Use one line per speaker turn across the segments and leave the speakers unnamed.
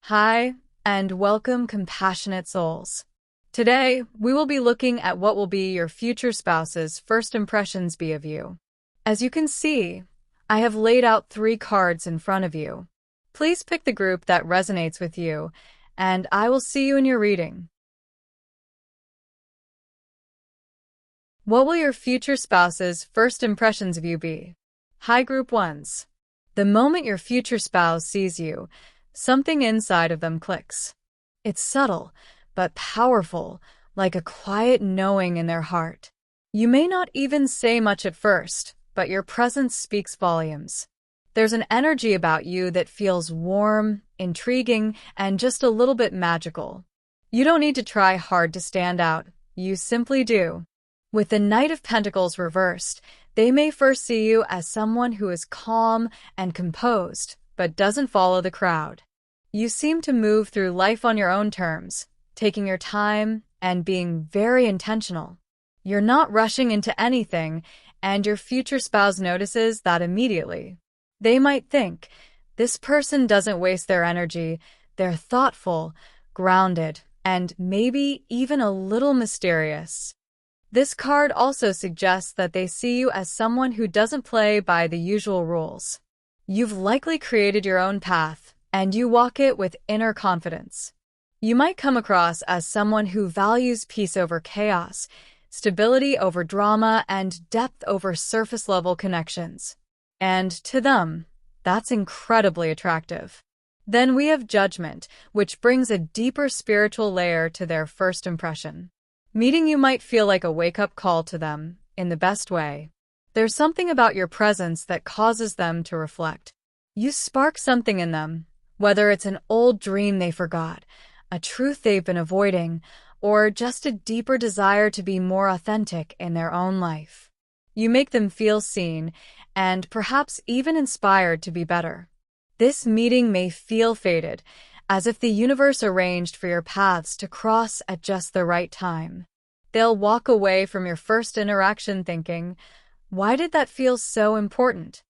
Hi, and welcome, compassionate souls. Today, we will be looking at what will be your future spouse's first impressions be of you. As you can see, I have laid out 3 cards in front of you. Please pick the group that resonates with you, and I will see you in your reading. What will your future spouse's first impressions of you be? Hi, Group 1s. The moment your future spouse sees you, something inside of them clicks. It's subtle, but powerful, like a quiet knowing in their heart. You may not even say much at first, but your presence speaks volumes. There's an energy about you that feels warm, intriguing, and just a little bit magical. You don't need to try hard to stand out, you simply do. With the Knight of Pentacles reversed, they may first see you as someone who is calm and composed, but doesn't follow the crowd. You seem to move through life on your own terms, taking your time and being very intentional. You're not rushing into anything, and your future spouse notices that immediately. They might think, this person doesn't waste their energy, they're thoughtful, grounded, and maybe even a little mysterious. This card also suggests that they see you as someone who doesn't play by the usual rules. You've likely created your own path, and you walk it with inner confidence. You might come across as someone who values peace over chaos, stability over drama, and depth over surface-level connections. And to them, that's incredibly attractive. Then we have Judgment, which brings a deeper spiritual layer to their first impression. Meeting you might feel like a wake-up call to them, in the best way. There's something about your presence that causes them to reflect. You spark something in them, whether it's an old dream they forgot, a truth they've been avoiding, or just a deeper desire to be more authentic in their own life. You make them feel seen, and perhaps even inspired to be better. This meeting may feel fated, as if the universe arranged for your paths to cross at just the right time. They'll walk away from your first interaction thinking, why did that feel so important?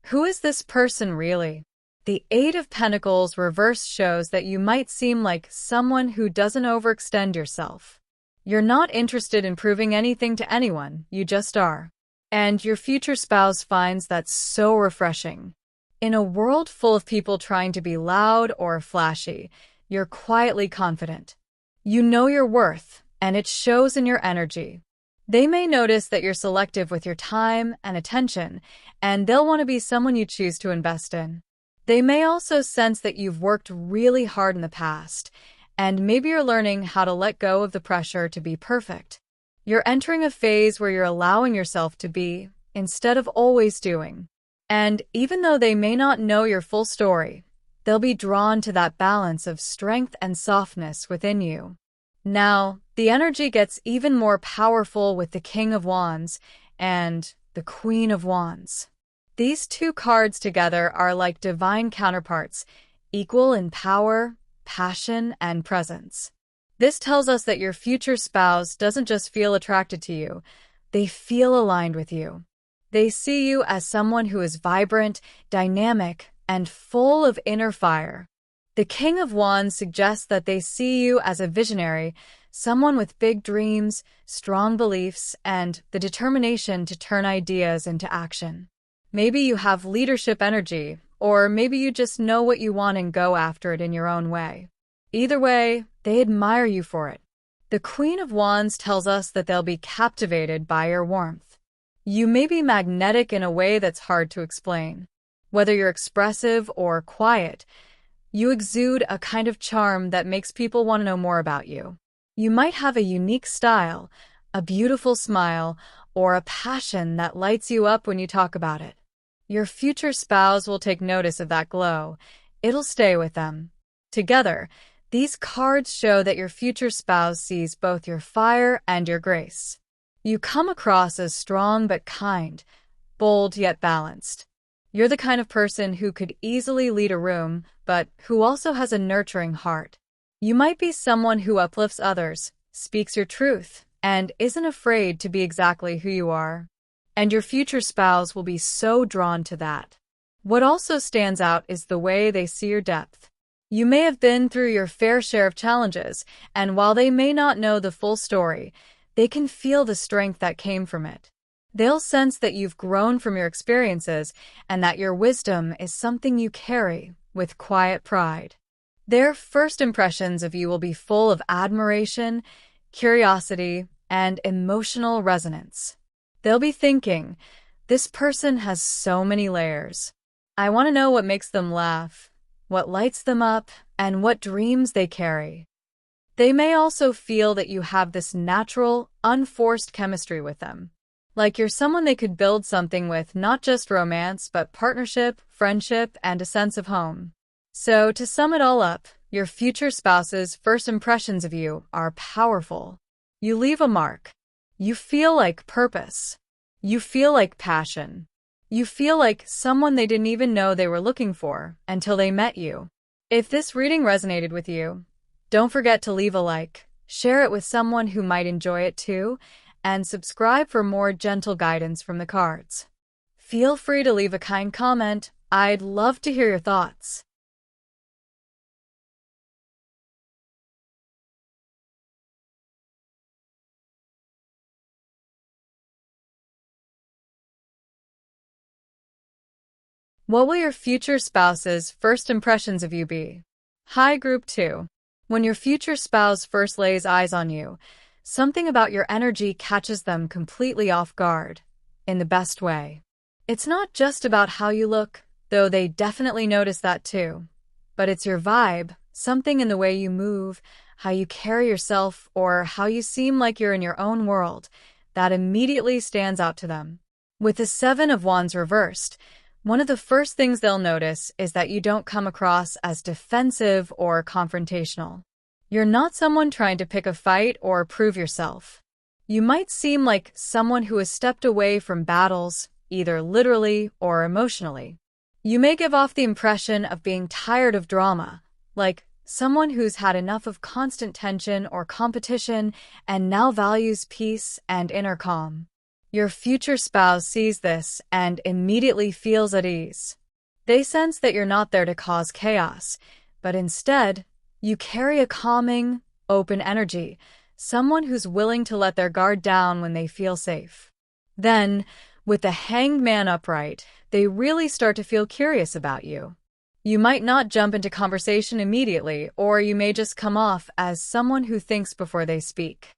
Who is this person really? The 8 of Pentacles reversed shows that you might seem like someone who doesn't overextend yourself. You're not interested in proving anything to anyone, you just are. And your future spouse finds that so refreshing. In a world full of people trying to be loud or flashy, you're quietly confident. You know your worth, and it shows in your energy. They may notice that you're selective with your time and attention, and they'll want to be someone you choose to invest in. They may also sense that you've worked really hard in the past, and maybe you're learning how to let go of the pressure to be perfect. You're entering a phase where you're allowing yourself to be, instead of always doing. And even though they may not know your full story, they'll be drawn to that balance of strength and softness within you. Now, the energy gets even more powerful with the King of Wands and the Queen of Wands. These 2 cards together are like divine counterparts, equal in power, passion, and presence. This tells us that your future spouse doesn't just feel attracted to you, they feel aligned with you. They see you as someone who is vibrant, dynamic, and full of inner fire. The King of Wands suggests that they see you as a visionary, someone with big dreams, strong beliefs, and the determination to turn ideas into action. Maybe you have leadership energy, or maybe you just know what you want and go after it in your own way. Either way, they admire you for it. The Queen of Wands tells us that they'll be captivated by your warmth. You may be magnetic in a way that's hard to explain. Whether you're expressive or quiet, you exude a kind of charm that makes people want to know more about you. You might have a unique style, a beautiful smile, or a passion that lights you up when you talk about it. Your future spouse will take notice of that glow. It'll stay with them. Together, these cards show that your future spouse sees both your fire and your grace. You come across as strong but kind, bold yet balanced. You're the kind of person who could easily lead a room, but who also has a nurturing heart. You might be someone who uplifts others, speaks your truth, and isn't afraid to be exactly who you are. And your future spouse will be so drawn to that. What also stands out is the way they see your depth. You may have been through your fair share of challenges, and while they may not know the full story, they can feel the strength that came from it. They'll sense that you've grown from your experiences and that your wisdom is something you carry with quiet pride. Their first impressions of you will be full of admiration, curiosity, and emotional resonance. They'll be thinking, this person has so many layers. I want to know what makes them laugh, what lights them up, and what dreams they carry. They may also feel that you have this natural, unforced chemistry with them. Like you're someone they could build something with, not just romance, but partnership, friendship, and a sense of home. So, to sum it all up, your future spouse's first impressions of you are powerful. You leave a mark. You feel like purpose. You feel like passion. You feel like someone they didn't even know they were looking for until they met you. If this reading resonated with you, don't forget to leave a like, share it with someone who might enjoy it too, and subscribe for more gentle guidance from the cards. Feel free to leave a kind comment. I'd love to hear your thoughts. What will your future spouse's first impressions of you be? Hi, Group 2. When your future spouse first lays eyes on you, something about your energy catches them completely off guard, in the best way. It's not just about how you look, though they definitely notice that too. But it's your vibe, something in the way you move, how you carry yourself, or how you seem like you're in your own world, that immediately stands out to them. With the Seven of Wands reversed, one of the first things they'll notice is that you don't come across as defensive or confrontational. You're not someone trying to pick a fight or prove yourself. You might seem like someone who has stepped away from battles, either literally or emotionally. You may give off the impression of being tired of drama, like someone who's had enough of constant tension or competition and now values peace and inner calm. Your future spouse sees this and immediately feels at ease. They sense that you're not there to cause chaos, but instead, you carry a calming, open energy, someone who's willing to let their guard down when they feel safe. Then, with the Hanged Man upright, they really start to feel curious about you. You might not jump into conversation immediately, or you may just come off as someone who thinks before they speak.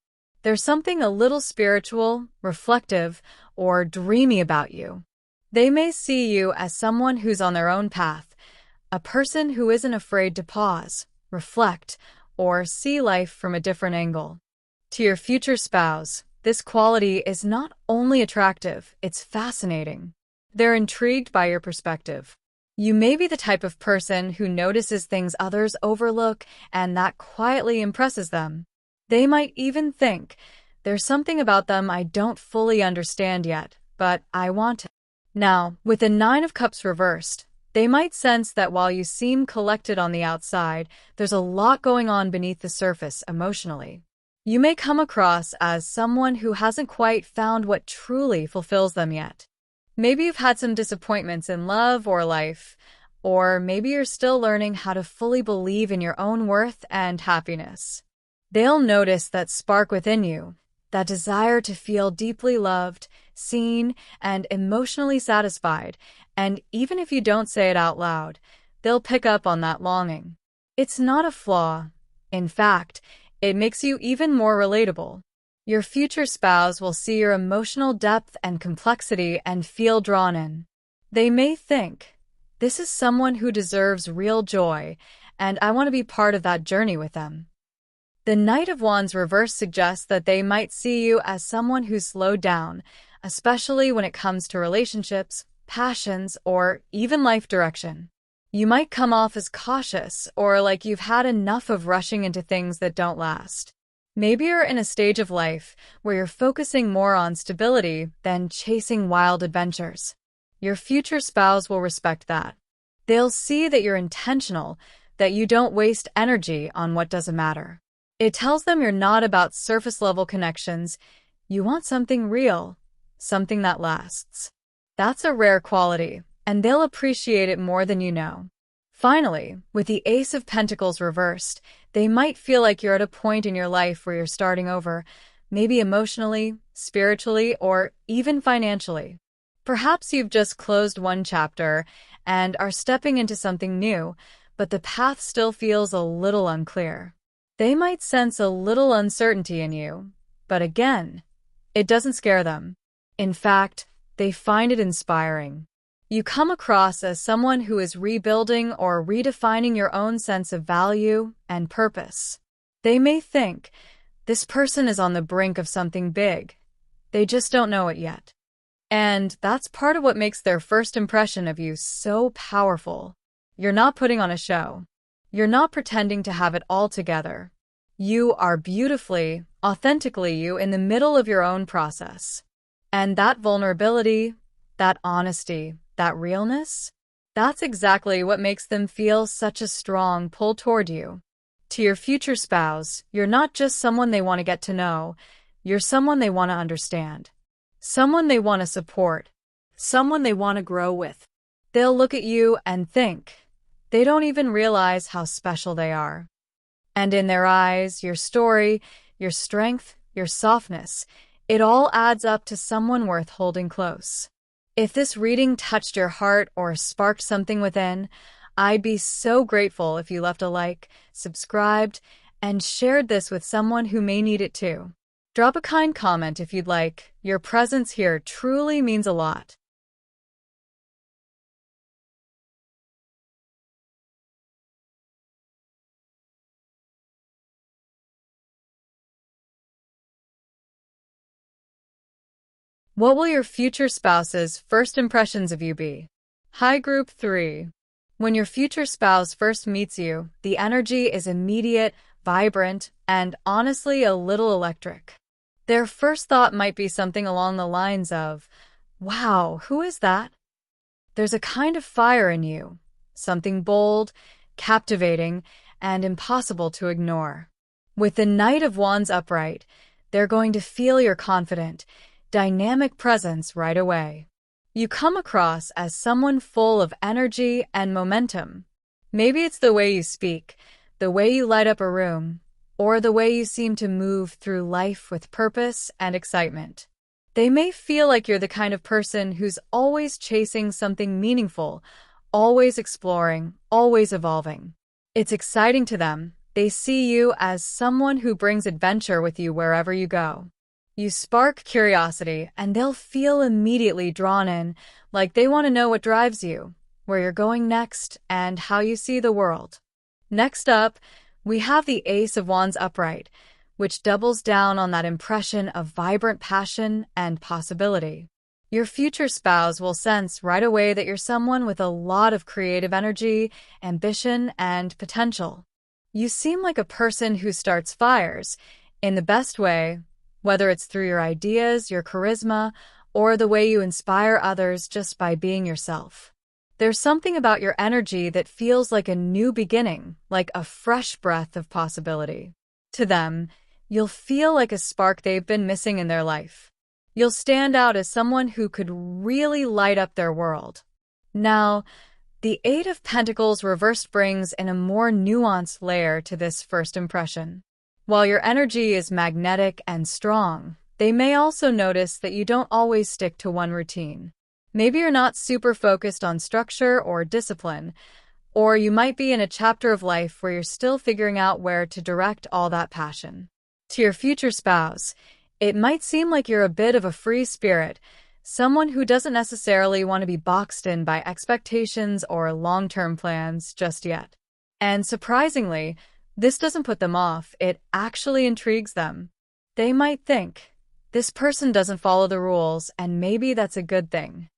There's something a little spiritual, reflective, or dreamy about you. They may see you as someone who's on their own path, a person who isn't afraid to pause, reflect, or see life from a different angle. To your future spouse, this quality is not only attractive, it's fascinating. They're intrigued by your perspective. You may be the type of person who notices things others overlook, and that quietly impresses them. They might even think, there's something about them I don't fully understand yet, but I want it. Now, with the Nine of Cups reversed, they might sense that while you seem collected on the outside, there's a lot going on beneath the surface emotionally. You may come across as someone who hasn't quite found what truly fulfills them yet. Maybe you've had some disappointments in love or life, or maybe you're still learning how to fully believe in your own worth and happiness. They'll notice that spark within you, that desire to feel deeply loved, seen, and emotionally satisfied, and even if you don't say it out loud, they'll pick up on that longing. It's not a flaw. In fact, it makes you even more relatable. Your future spouse will see your emotional depth and complexity and feel drawn in. They may think, this is someone who deserves real joy, and I want to be part of that journey with them. The Knight of Wands reverse suggests that they might see you as someone who's slowed down, especially when it comes to relationships, passions, or even life direction. You might come off as cautious or like you've had enough of rushing into things that don't last. Maybe you're in a stage of life where you're focusing more on stability than chasing wild adventures. Your future spouse will respect that. They'll see that you're intentional, that you don't waste energy on what doesn't matter. It tells them you're not about surface-level connections. You want something real, something that lasts. That's a rare quality, and they'll appreciate it more than you know. Finally, with the Ace of Pentacles reversed, they might feel like you're at a point in your life where you're starting over, maybe emotionally, spiritually, or even financially. Perhaps you've just closed one chapter and are stepping into something new, but the path still feels a little unclear. They might sense a little uncertainty in you, but again, it doesn't scare them. In fact, they find it inspiring. You come across as someone who is rebuilding or redefining your own sense of value and purpose. They may think, this person is on the brink of something big. They just don't know it yet. And that's part of what makes their first impression of you so powerful. You're not putting on a show. You're not pretending to have it all together. You are beautifully, authentically you in the middle of your own process. And that vulnerability, that honesty, that realness, that's exactly what makes them feel such a strong pull toward you. To your future spouse, you're not just someone they want to get to know, you're someone they want to understand. Someone they want to support. Someone they want to grow with. They'll look at you and think, they don't even realize how special they are. And in their eyes, your story, your strength, your softness, it all adds up to someone worth holding close. If this reading touched your heart or sparked something within, I'd be so grateful if you left a like, subscribed, and shared this with someone who may need it too. Drop a kind comment if you'd like. Your presence here truly means a lot. What will your future spouse's first impressions of you be? Hi Group 3. When your future spouse first meets you, the energy is immediate, vibrant, and honestly a little electric. Their first thought might be something along the lines of, wow, who is that? There's a kind of fire in you, something bold, captivating, and impossible to ignore. With the Knight of Wands upright, they're going to feel your confident, dynamic presence right away. You come across as someone full of energy and momentum. Maybe it's the way you speak, the way you light up a room, or the way you seem to move through life with purpose and excitement. They may feel like you're the kind of person who's always chasing something meaningful, always exploring, always evolving. It's exciting to them. They see you as someone who brings adventure with you wherever you go. You spark curiosity, and they'll feel immediately drawn in, like they want to know what drives you, where you're going next, and how you see the world. Next up, we have the Ace of Wands upright, which doubles down on that impression of vibrant passion and possibility. Your future spouse will sense right away that you're someone with a lot of creative energy, ambition, and potential. You seem like a person who starts fires, in the best way, whether it's through your ideas, your charisma, or the way you inspire others just by being yourself. There's something about your energy that feels like a new beginning, like a fresh breath of possibility. To them, you'll feel like a spark they've been missing in their life. You'll stand out as someone who could really light up their world. Now, the Eight of Pentacles reversed brings in a more nuanced layer to this first impression. While your energy is magnetic and strong, they may also notice that you don't always stick to one routine. Maybe you're not super focused on structure or discipline, or you might be in a chapter of life where you're still figuring out where to direct all that passion. To your future spouse, it might seem like you're a bit of a free spirit, someone who doesn't necessarily want to be boxed in by expectations or long-term plans just yet. And surprisingly, this doesn't put them off, it actually intrigues them. They might think, this person doesn't follow the rules, and maybe that's a good thing.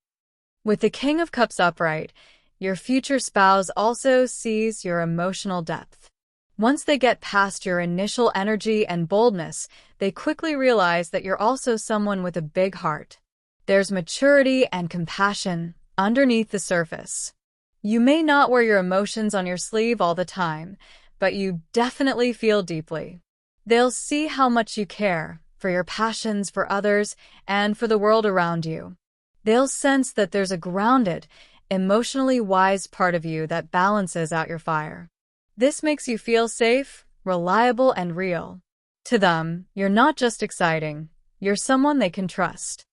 With the King of Cups upright, your future spouse also sees your emotional depth. Once they get past your initial energy and boldness, they quickly realize that you're also someone with a big heart. There's maturity and compassion underneath the surface. You may not wear your emotions on your sleeve all the time, but you definitely feel deeply. They'll see how much you care for your passions for others and for the world around you. They'll sense that there's a grounded emotionally wise part of you that balances out your fire. This makes you feel safe, reliable, and real. To them, you're not just exciting, you're someone they can trust.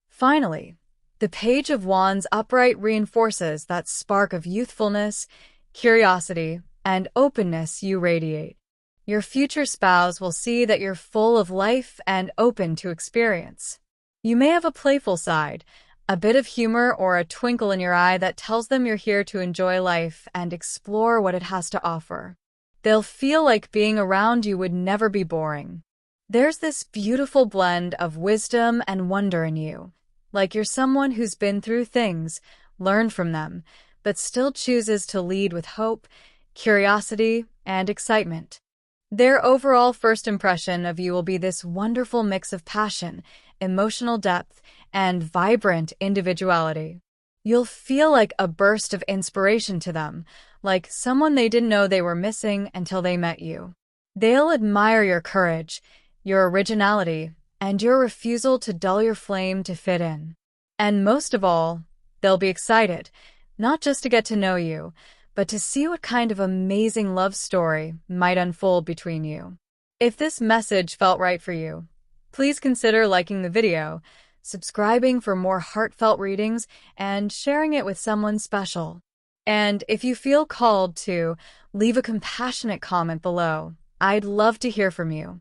Finally, the Page of Wands upright reinforces that spark of youthfulness, curiosity, and openness you radiate. Your future spouse will see that you're full of life and open to experience. You may have a playful side, a bit of humor or a twinkle in your eye that tells them you're here to enjoy life and explore what it has to offer. They'll feel like being around you would never be boring. There's this beautiful blend of wisdom and wonder in you, like you're someone who's been through things, learned from them, but still chooses to lead with hope, curiosity, and excitement. Their overall first impression of you will be this wonderful mix of passion, emotional depth, and vibrant individuality. You'll feel like a burst of inspiration to them, like someone they didn't know they were missing until they met you. They'll admire your courage, your originality, and your refusal to dull your flame to fit in. And most of all, they'll be excited, not just to get to know you, but to see what kind of amazing love story might unfold between you. If this message felt right for you, please consider liking the video, subscribing for more heartfelt readings, and sharing it with someone special. And if you feel called to, leave a compassionate comment below. I'd love to hear from you.